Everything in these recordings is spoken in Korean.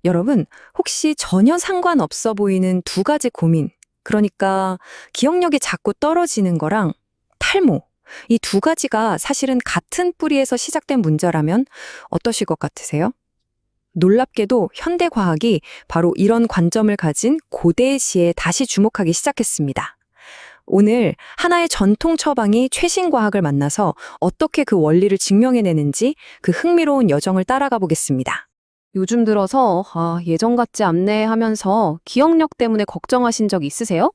여러분, 혹시 전혀 상관없어 보이는 두 가지 고민, 그러니까 기억력이 자꾸 떨어지는 거랑 탈모, 이 두 가지가 사실은 같은 뿌리에서 시작된 문제라면 어떠실 것 같으세요? 놀랍게도 현대 과학이 바로 이런 관점을 가진 고대 시에 다시 주목하기 시작했습니다. 오늘 하나의 전통 처방이 최신 과학을 만나서 어떻게 그 원리를 증명해내는지 그 흥미로운 여정을 따라가 보겠습니다. 요즘 들어서 예전 같지 않네 하면서 기억력 때문에 걱정하신 적 있으세요?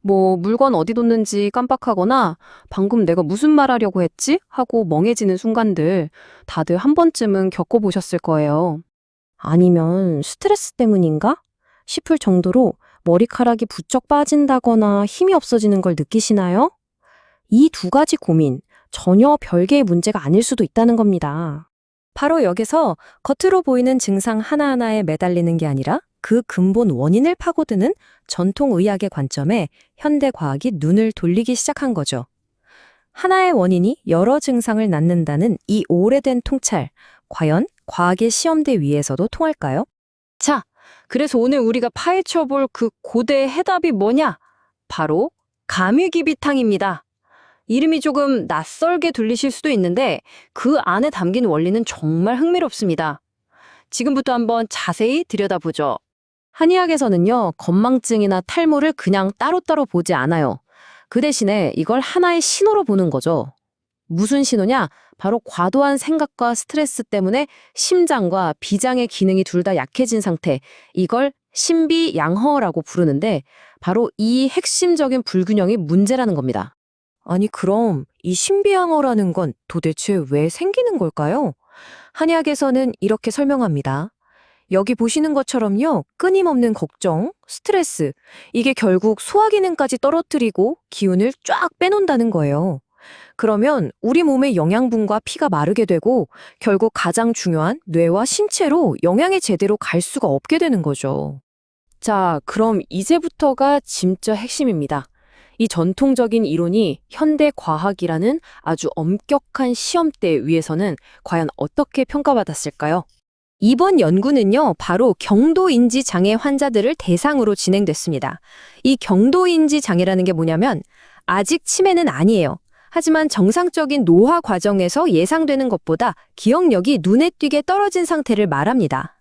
뭐 물건 어디 뒀는지 깜빡하거나 방금 내가 무슨 말 하려고 했지? 하고 멍해지는 순간들 다들 한 번쯤은 겪어보셨을 거예요. 아니면 스트레스 때문인가? 싶을 정도로 머리카락이 부쩍 빠진다거나 힘이 없어지는 걸 느끼시나요? 이 두 가지 고민 전혀 별개의 문제가 아닐 수도 있다는 겁니다. 바로 여기서 겉으로 보이는 증상 하나하나에 매달리는 게 아니라 그 근본 원인을 파고드는 전통의학의 관점에 현대 과학이 눈을 돌리기 시작한 거죠. 하나의 원인이 여러 증상을 낳는다는 이 오래된 통찰, 과연 과학의 시험대 위에서도 통할까요? 자, 그래서 오늘 우리가 파헤쳐볼 그 고대의 해답이 뭐냐? 바로 감유기비탕입니다. 이름이 조금 낯설게 들리실 수도 있는데 그 안에 담긴 원리는 정말 흥미롭습니다. 지금부터 한번 자세히 들여다보죠. 한의학에서는요, 건망증이나 탈모를 그냥 따로따로 보지 않아요. 그 대신에 이걸 하나의 신호로 보는 거죠. 무슨 신호냐? 바로 과도한 생각과 스트레스 때문에 심장과 비장의 기능이 둘 다 약해진 상태. 이걸 신비양허라고 부르는데 바로 이 핵심적인 불균형이 문제라는 겁니다. 아니, 그럼 이 신비양어라는 건 도대체 왜 생기는 걸까요? 한의학에서는 이렇게 설명합니다. 여기 보시는 것처럼요, 끊임없는 걱정, 스트레스, 이게 결국 소화 기능까지 떨어뜨리고 기운을 쫙 빼놓는다는 거예요. 그러면 우리 몸의 영양분과 피가 마르게 되고 결국 가장 중요한 뇌와 신체로 영양이 제대로 갈 수가 없게 되는 거죠. 자, 그럼 이제부터가 진짜 핵심입니다. 이 전통적인 이론이 현대 과학이라는 아주 엄격한 시험대 위에서는 과연 어떻게 평가받았을까요? 이번 연구는요, 바로 경도인지 장애 환자들을 대상으로 진행됐습니다. 이 경도인지 장애라는 게 뭐냐면 아직 치매는 아니에요. 하지만 정상적인 노화 과정에서 예상되는 것보다 기억력이 눈에 띄게 떨어진 상태를 말합니다.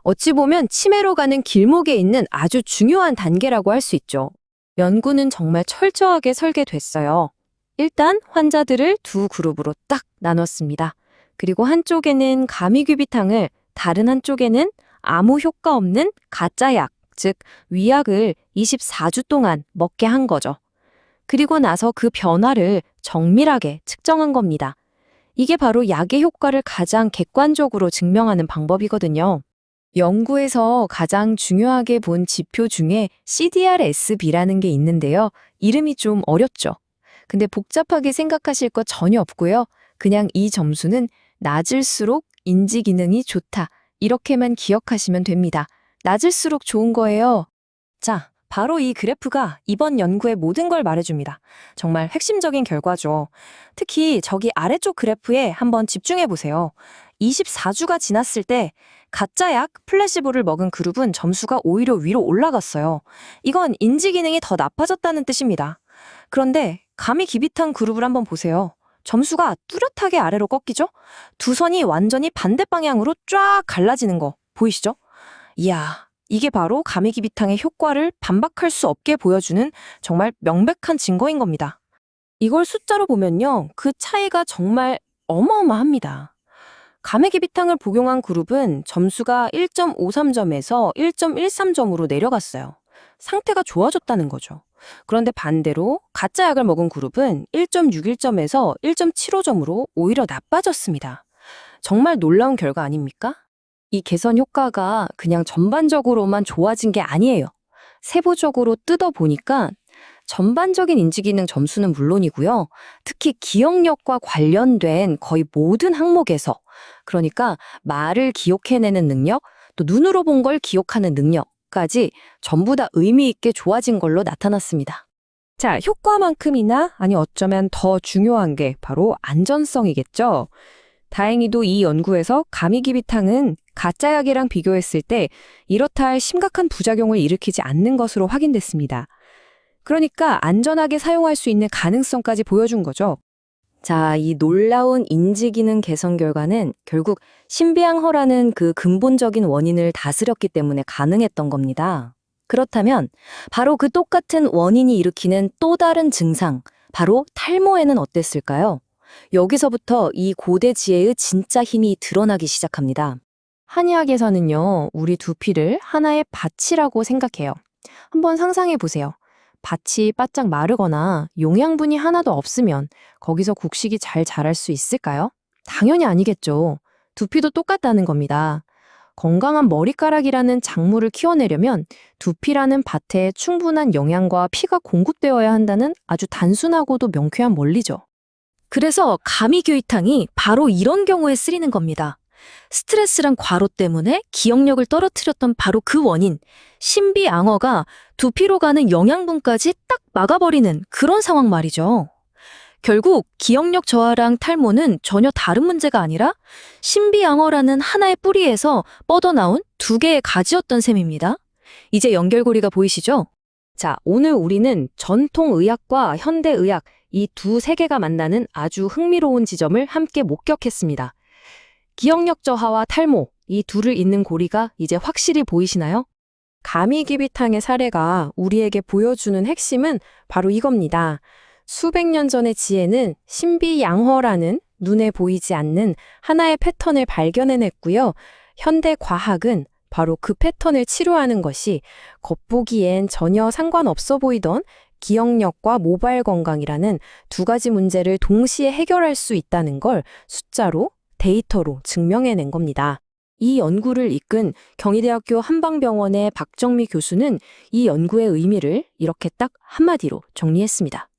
어찌 보면 치매로 가는 길목에 있는 아주 중요한 단계라고 할 수 있죠. 연구는 정말 철저하게 설계됐어요. 일단 환자들을 두 그룹으로 딱 나눴습니다. 그리고 한쪽에는 감이귀비탕을, 다른 한쪽에는 아무 효과 없는 가짜 약, 즉 위약을 24주 동안 먹게 한 거죠. 그리고 나서 그 변화를 정밀하게 측정한 겁니다. 이게 바로 약의 효과를 가장 객관적으로 증명하는 방법이거든요. 연구에서 가장 중요하게 본 지표 중에 CDR-SB라는 게 있는데요. 이름이 좀 어렵죠. 근데 복잡하게 생각하실 거 전혀 없고요. 그냥 이 점수는 낮을수록 인지 기능이 좋다. 이렇게만 기억하시면 됩니다. 낮을수록 좋은 거예요. 자, 바로 이 그래프가 이번 연구의 모든 걸 말해줍니다. 정말 핵심적인 결과죠. 특히 저기 아래쪽 그래프에 한번 집중해 보세요. 24주가 지났을 때 가짜 약 플래시보를 먹은 그룹은 점수가 오히려 위로 올라갔어요. 이건 인지 기능이 더 나빠졌다는 뜻입니다. 그런데 감이 기비탄 그룹을 한번 보세요. 점수가 뚜렷하게 아래로 꺾이죠? 두 선이 완전히 반대 방향으로 쫙 갈라지는 거 보이시죠? 이야, 이게 바로 감이기비탕의 효과를 반박할 수 없게 보여주는 정말 명백한 증거인 겁니다. 이걸 숫자로 보면요, 그 차이가 정말 어마어마합니다. 감액기비탕을 복용한 그룹은 점수가 1.53점에서 1.13점으로 내려갔어요. 상태가 좋아졌다는 거죠. 그런데 반대로 가짜 약을 먹은 그룹은 1.61점에서 1.75점으로 오히려 나빠졌습니다. 정말 놀라운 결과 아닙니까? 이 개선 효과가 그냥 전반적으로만 좋아진 게 아니에요. 세부적으로 뜯어보니까 전반적인 인지기능 점수는 물론이고요. 특히 기억력과 관련된 거의 모든 항목에서, 그러니까 말을 기억해내는 능력, 또 눈으로 본 걸 기억하는 능력까지 전부 다 의미 있게 좋아진 걸로 나타났습니다. 자, 효과만큼이나 아니 어쩌면 더 중요한 게 바로 안전성이겠죠. 다행히도 이 연구에서 가미기비탕은 가짜약이랑 비교했을 때 이렇다 할 심각한 부작용을 일으키지 않는 것으로 확인됐습니다. 그러니까 안전하게 사용할 수 있는 가능성까지 보여준 거죠. 자, 이 놀라운 인지기능 개선 결과는 결국 신비양허라는 그 근본적인 원인을 다스렸기 때문에 가능했던 겁니다. 그렇다면 바로 그 똑같은 원인이 일으키는 또 다른 증상, 바로 탈모에는 어땠을까요? 여기서부터 이 고대 지혜의 진짜 힘이 드러나기 시작합니다. 한의학에서는요, 우리 두피를 하나의 밭이라고 생각해요. 한번 상상해 보세요. 밭이 바짝 마르거나 용양분이 하나도 없으면 거기서 곡식이 잘 자랄 수 있을까요? 당연히 아니겠죠. 두피도 똑같다는 겁니다. 건강한 머리카락이라는 작물을 키워내려면 두피라는 밭에 충분한 영양과 피가 공급되어야 한다는 아주 단순하고도 명쾌한 원리죠. 그래서 가미교이탕이 바로 이런 경우에 쓰이는 겁니다. 스트레스랑 과로 때문에 기억력을 떨어뜨렸던 바로 그 원인, 신비양어가 두피로 가는 영양분까지 딱 막아버리는 그런 상황 말이죠. 결국 기억력 저하랑 탈모는 전혀 다른 문제가 아니라 신비양어라는 하나의 뿌리에서 뻗어나온 두 개의 가지였던 셈입니다. 이제 연결고리가 보이시죠? 자, 오늘 우리는 전통의학과 현대의학 이 두 세계가 만나는 아주 흥미로운 지점을 함께 목격했습니다. 기억력 저하와 탈모, 이 둘을 잇는 고리가 이제 확실히 보이시나요? 가미기비탕의 사례가 우리에게 보여주는 핵심은 바로 이겁니다. 수백 년 전의 지혜는 신비양허라는 눈에 보이지 않는 하나의 패턴을 발견해냈고요. 현대 과학은 바로 그 패턴을 치료하는 것이 겉보기엔 전혀 상관없어 보이던 기억력과 모발 건강이라는 두 가지 문제를 동시에 해결할 수 있다는 걸 숫자로, 데이터로 증명해낸 겁니다. 이 연구를 이끈 경희대학교 한방병원의 박정미 교수는 이 연구의 의미를 이렇게 딱 한마디로 정리했습니다.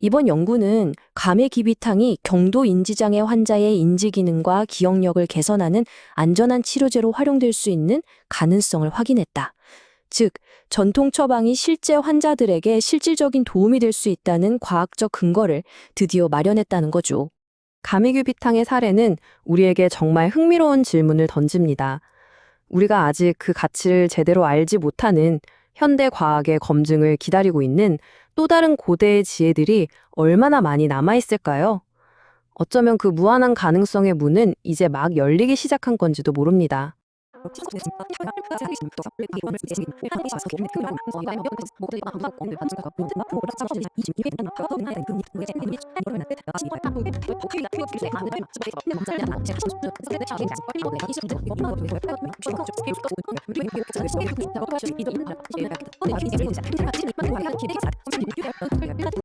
이번 연구는 가메기비탕이 경도 인지장애 환자의 인지기능과 기억력을 개선하는 안전한 치료제로 활용될 수 있는 가능성을 확인했다. 즉, 전통 처방이 실제 환자들에게 실질적인 도움이 될 수 있다는 과학적 근거를 드디어 마련했다는 거죠. 가미규비탕의 사례는 우리에게 정말 흥미로운 질문을 던집니다. 우리가 아직 그 가치를 제대로 알지 못하는 현대 과학의 검증을 기다리고 있는 또 다른 고대의 지혜들이 얼마나 많이 남아있을까요? 어쩌면 그 무한한 가능성의 문은 이제 막 열리기 시작한 건지도 모릅니다.